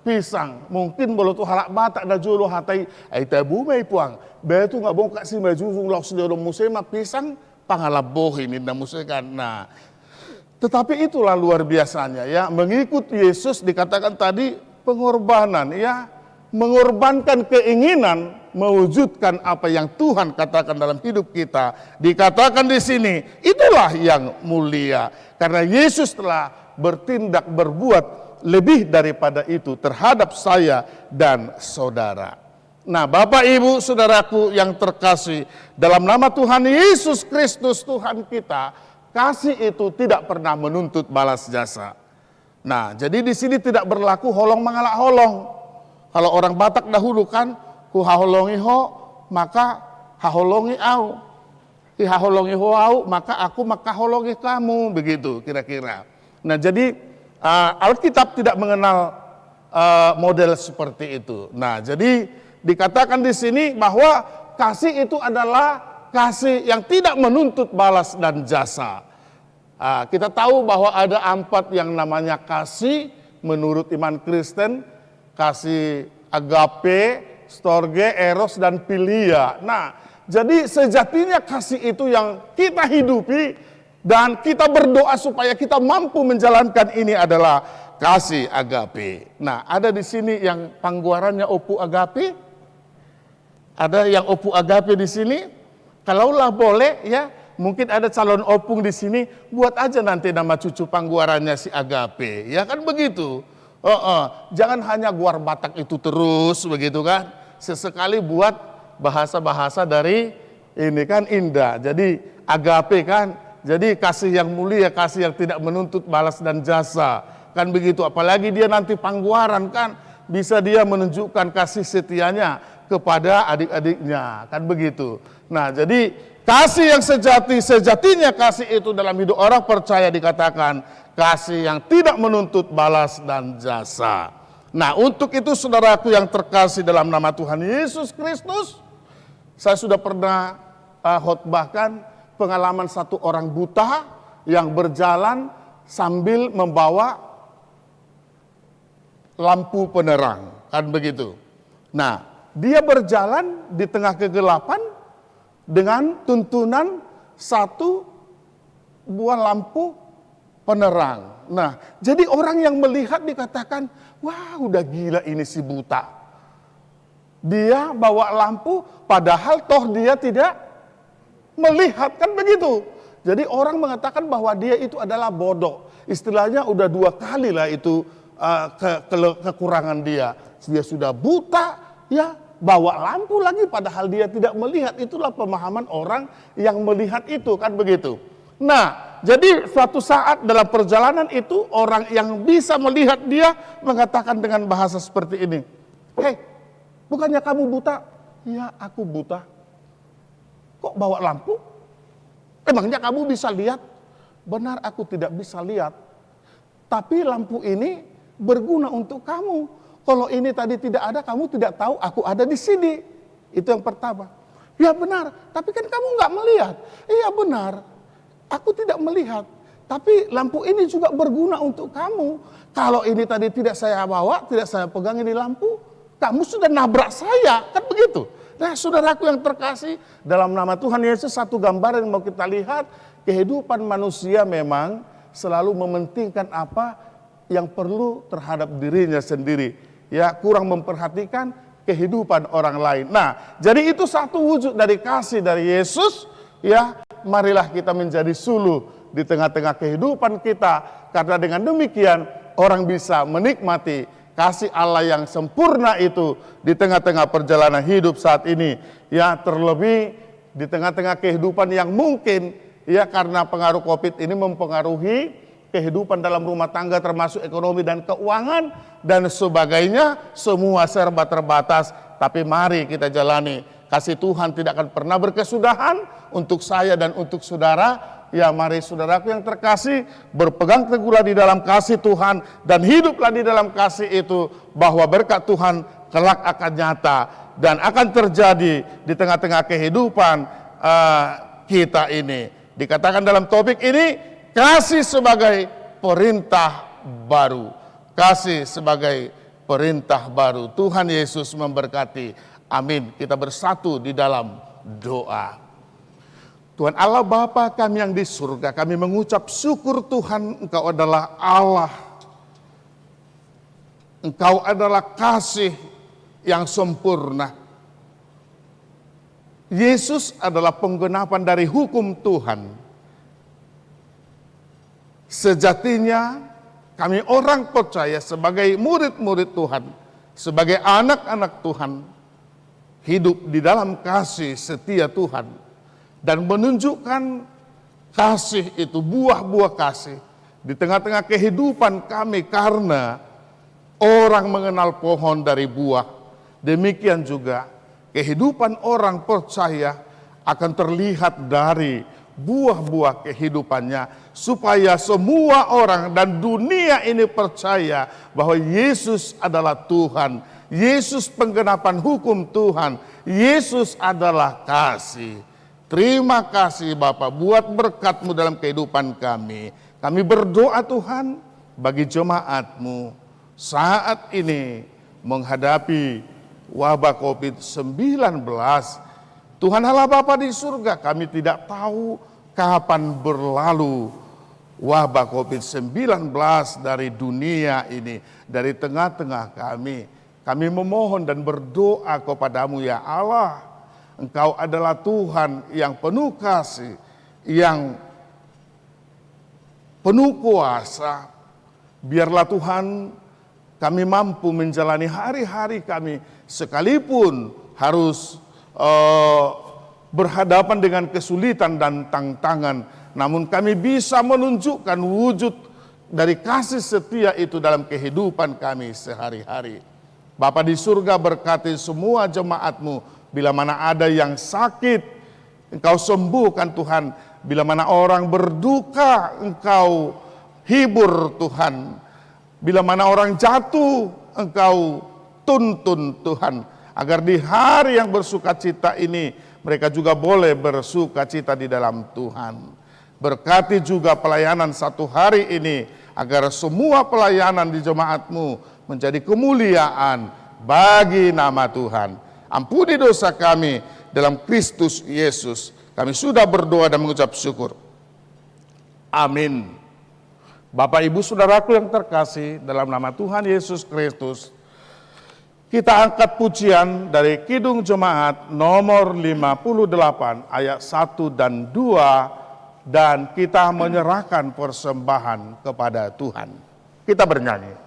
[SPEAKER 4] pisang. Mungkin bolo tu halak batak da jolo hatai ai tabu mai puang. Betu nggak bongkak si maju lok sedoro musema pisang pangalaboh ini da musekan. Nah, tetapi itulah luar biasanya ya, mengikuti Yesus dikatakan tadi pengorbanan ya, mengorbankan keinginan mewujudkan apa yang Tuhan katakan dalam hidup kita. Dikatakan di sini, itulah yang mulia. Karena Yesus telah bertindak, berbuat lebih daripada itu terhadap saya dan saudara. Nah, Bapak Ibu Saudaraku yang terkasih, dalam nama Tuhan Yesus Kristus Tuhan kita, kasih itu tidak pernah menuntut balas jasa. Nah, jadi di sini tidak berlaku holong mengalak holong. Kalau orang Batak dahulu kan, ku haholongi ho, maka haholongi au. Ki haholongi ho au, maka aku maka holongi kamu, begitu kira-kira. Nah, jadi Alkitab tidak mengenal model seperti itu. Nah, jadi dikatakan di sini bahwa kasih itu adalah kasih yang tidak menuntut balas dan jasa. Kita tahu bahwa ada 4 yang namanya kasih menurut iman Kristen, kasih agape, storge, eros, dan philia. Nah, jadi sejatinya kasih itu yang kita hidupi dan kita berdoa supaya kita mampu menjalankan ini adalah kasih agape. Nah, ada di sini yang pangguarannya opu agape. Ada yang opu agape di sini. Kalaulah boleh ya, mungkin ada calon opung di sini, buat aja nanti nama cucu pangguarannya si agape. Ya kan begitu. Jangan hanya guar Batak itu terus begitu kan. Sesekali buat bahasa-bahasa dari ini kan indah. Jadi agape kan, jadi kasih yang mulia, kasih yang tidak menuntut balas dan jasa. Kan begitu, apalagi dia nanti pangguaran kan, bisa dia menunjukkan kasih setianya kepada adik-adiknya, kan begitu. Nah, jadi kasih yang sejatinya kasih itu dalam hidup orang percaya dikatakan kasih yang tidak menuntut balas dan jasa. Nah, untuk itu saudaraku yang terkasih dalam nama Tuhan Yesus Kristus, saya sudah pernah khotbahkan pengalaman satu orang buta yang berjalan sambil membawa lampu penerang, kan begitu. Nah, dia berjalan di tengah kegelapan dengan tuntunan satu buah lampu penerang. Nah, jadi orang yang melihat dikatakan, wah udah gila ini si buta. Dia bawa lampu padahal toh dia tidak melihat, kan begitu. Jadi orang mengatakan bahwa dia itu adalah bodoh. Istilahnya udah 2 kali lah itu kekurangan dia. Dia sudah buta, ya bawa lampu lagi padahal dia tidak melihat. Itulah pemahaman orang yang melihat itu, kan begitu. Nah, jadi suatu saat dalam perjalanan itu orang yang bisa melihat dia mengatakan dengan bahasa seperti ini. Hei, bukannya kamu buta? Ya, aku buta. Kok bawa lampu? Emangnya kamu bisa lihat? Benar, aku tidak bisa lihat. Tapi lampu ini berguna untuk kamu. Kalau ini tadi tidak ada, kamu tidak tahu aku ada di sini. Itu yang pertama. Ya benar, tapi kan kamu nggak melihat. Iya benar, aku tidak melihat. Tapi lampu ini juga berguna untuk kamu. Kalau ini tadi tidak saya bawa, tidak saya pegang ini lampu, kamu sudah nabrak saya, kan begitu. Nah, saudaraku yang terkasih, dalam nama Tuhan Yesus satu gambar yang mau kita lihat, kehidupan manusia memang selalu mementingkan apa yang perlu terhadap dirinya sendiri. Ya, kurang memperhatikan kehidupan orang lain. Nah, jadi itu satu wujud dari kasih dari Yesus. Ya, marilah kita menjadi suluh di tengah-tengah kehidupan kita. Karena dengan demikian orang bisa menikmati kasih Allah yang sempurna itu di tengah-tengah perjalanan hidup saat ini. Ya, terlebih di tengah-tengah kehidupan yang mungkin ya karena pengaruh COVID ini mempengaruhi kehidupan dalam rumah tangga termasuk ekonomi dan keuangan dan sebagainya, semua serba terbatas. Tapi mari kita jalani. Kasih Tuhan tidak akan pernah berkesudahan untuk saya dan untuk saudara. Ya mari saudaraku yang terkasih, berpegang teguhlah di dalam kasih Tuhan dan hiduplah di dalam kasih itu, bahwa berkat Tuhan kelak akan nyata dan akan terjadi di tengah-tengah kehidupan kita ini. Dikatakan dalam topik ini, kasih sebagai perintah baru. Kasih sebagai perintah baru. Tuhan Yesus memberkati. Amin. Kita bersatu di dalam doa. Tuhan Allah Bapa kami yang di surga, kami mengucap syukur Tuhan, Engkau adalah Allah. Engkau adalah kasih yang sempurna. Yesus adalah penggenapan dari hukum Tuhan. Sejatinya kami orang percaya sebagai murid-murid Tuhan, sebagai anak-anak Tuhan, hidup di dalam kasih setia Tuhan dan menunjukkan kasih itu, buah-buah kasih di tengah-tengah kehidupan kami, karena orang mengenal pohon dari buah. Demikian juga kehidupan orang percaya akan terlihat dari buah-buah kehidupannya, supaya semua orang dan dunia ini percaya bahwa Yesus adalah Tuhan, Yesus penggenapan hukum Tuhan, Yesus adalah kasih. Terima kasih Bapa buat berkat-Mu dalam kehidupan kami. Kami berdoa Tuhan bagi jemaat-Mu saat ini menghadapi wabah COVID-19. Tuhan Allah Bapa di surga, kami tidak tahu kapan berlalu wabah COVID-19 dari dunia ini, dari tengah-tengah kami. Kami memohon dan berdoa kepada-Mu ya Allah. Engkau adalah Tuhan yang penuh kasih, yang penuh kuasa. Biarlah Tuhan kami mampu menjalani hari-hari kami sekalipun harus berhadapan dengan kesulitan dan tantangan. Namun kami bisa menunjukkan wujud dari kasih setia itu dalam kehidupan kami sehari-hari. Bapa di surga, berkati semua jemaat-Mu. Bila mana ada yang sakit, Engkau sembuhkan Tuhan. Bila mana orang berduka, Engkau hibur Tuhan. Bila mana orang jatuh, Engkau tuntun Tuhan. Agar di hari yang bersukacita ini, mereka juga boleh bersukacita di dalam Tuhan. Berkati juga pelayanan satu hari ini, agar semua pelayanan di jemaat-Mu menjadi kemuliaan bagi nama Tuhan. Ampuni dosa kami dalam Kristus Yesus. Kami sudah berdoa dan mengucap syukur. Amin. Bapak Ibu Saudaraku yang terkasih, dalam nama Tuhan Yesus Kristus, kita angkat pujian dari Kidung Jemaat nomor 58 ayat 1 dan 2, dan kita menyerahkan persembahan kepada Tuhan. Kita bernyanyi.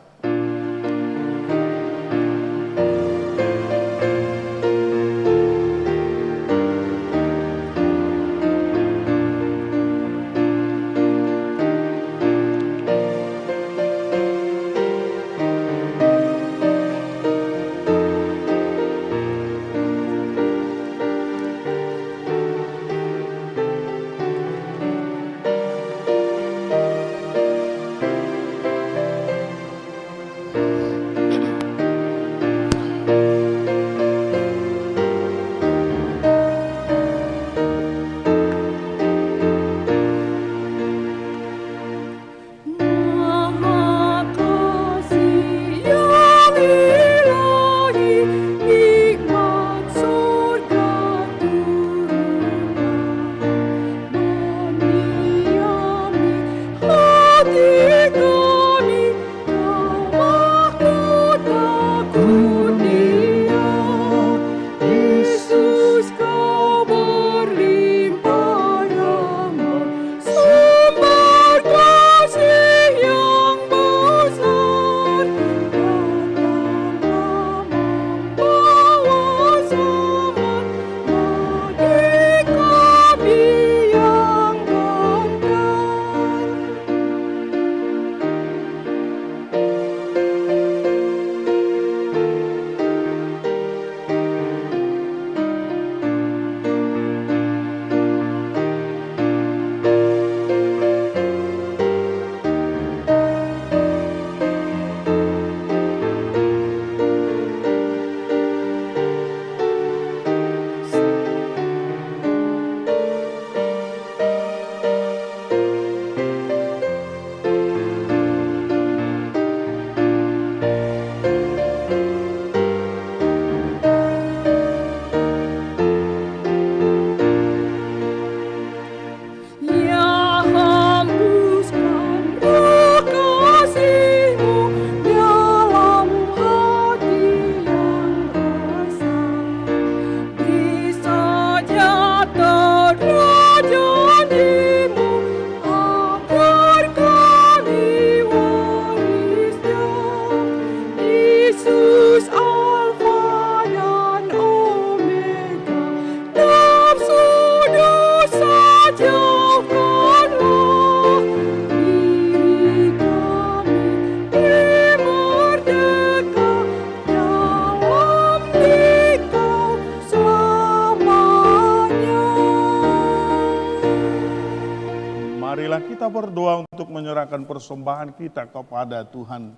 [SPEAKER 4] Kita berdoa untuk menyerahkan persembahan kita kepada Tuhan.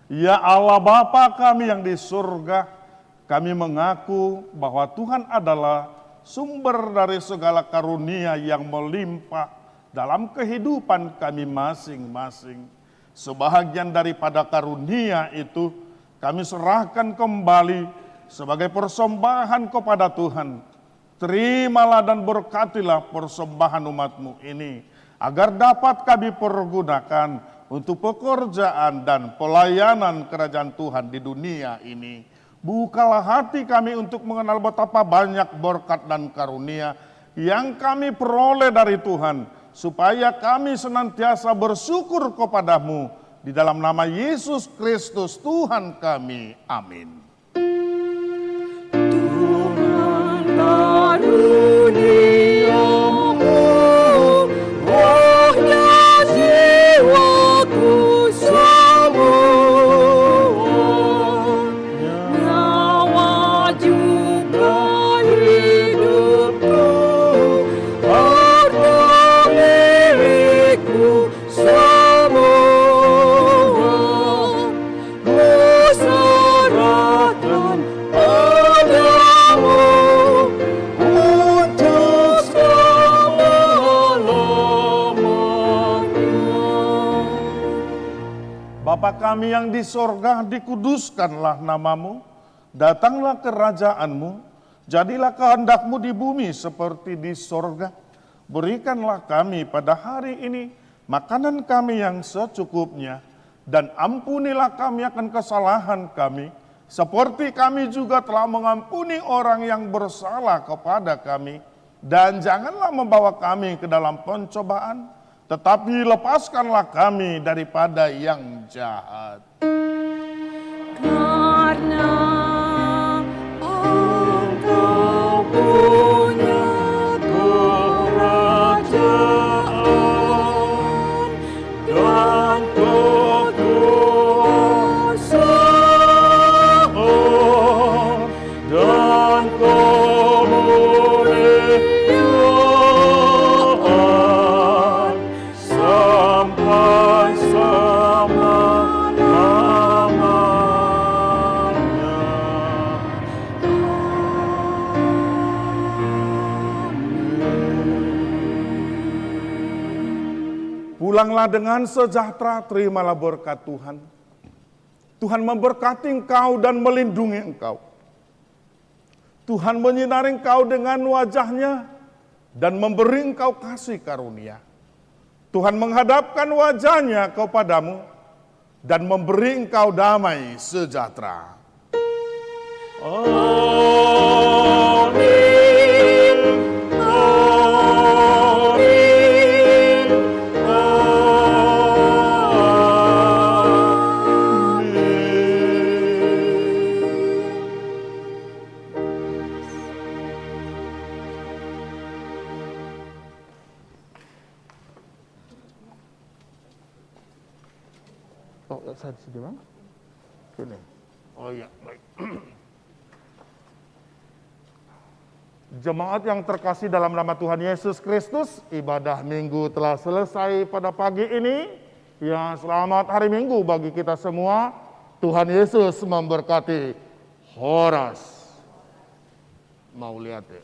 [SPEAKER 4] Ya Allah Bapa kami yang di surga, kami mengaku bahwa Tuhan adalah sumber dari segala karunia yang melimpah dalam kehidupan kami masing-masing. Sebahagian daripada karunia itu kami serahkan kembali sebagai persembahan kepada Tuhan. Terimalah dan berkatilah persembahan umat-Mu ini, agar dapat kami pergunakan untuk pekerjaan dan pelayanan kerajaan Tuhan di dunia ini. Bukalah hati kami untuk mengenal betapa banyak berkat dan karunia yang kami peroleh dari Tuhan, supaya kami senantiasa bersyukur kepada-Mu. Di dalam nama Yesus Kristus Tuhan kami. Amin.
[SPEAKER 1] Karuniamu, rohnya jiwaku semua, nyawa juga hidupku, harta milikku semua, kuserahkan padamu.
[SPEAKER 4] Bapa kami yang di sorga, dikuduskanlah namamu, datanglah kerajaan-Mu, jadilah kehendak-Mu di bumi seperti di sorga. Berikanlah kami pada hari ini makanan kami yang secukupnya, dan ampunilah kami akan kesalahan kami, seperti kami juga telah mengampuni orang yang bersalah kepada kami. Dan janganlah membawa kami ke dalam pencobaan, tetapi lepaskanlah kami daripada yang jahat.
[SPEAKER 1] Karena Engkau punya kerajaan dan kekuasaan dan kemuliaan sampai selama-lamanya.
[SPEAKER 4] Pulanglah dengan sejahtera, terimalah berkat Tuhan. Tuhan memberkati engkau dan melindungi engkau. Tuhan menyinari engkau dengan wajah-Nya dan memberi engkau kasih karunia. Tuhan menghadapkan wajah-Nya kepadamu dan memberi engkau damai sejahtera. Amin. Amin.
[SPEAKER 5] Oh, saya di sini, Bang. Sini.
[SPEAKER 4] Oh iya, baik. Jemaat yang terkasih dalam nama Tuhan Yesus Kristus, ibadah Minggu telah selesai pada pagi ini. Ya, selamat hari Minggu bagi kita semua. Tuhan Yesus memberkati. Horas. Mau lihat ya?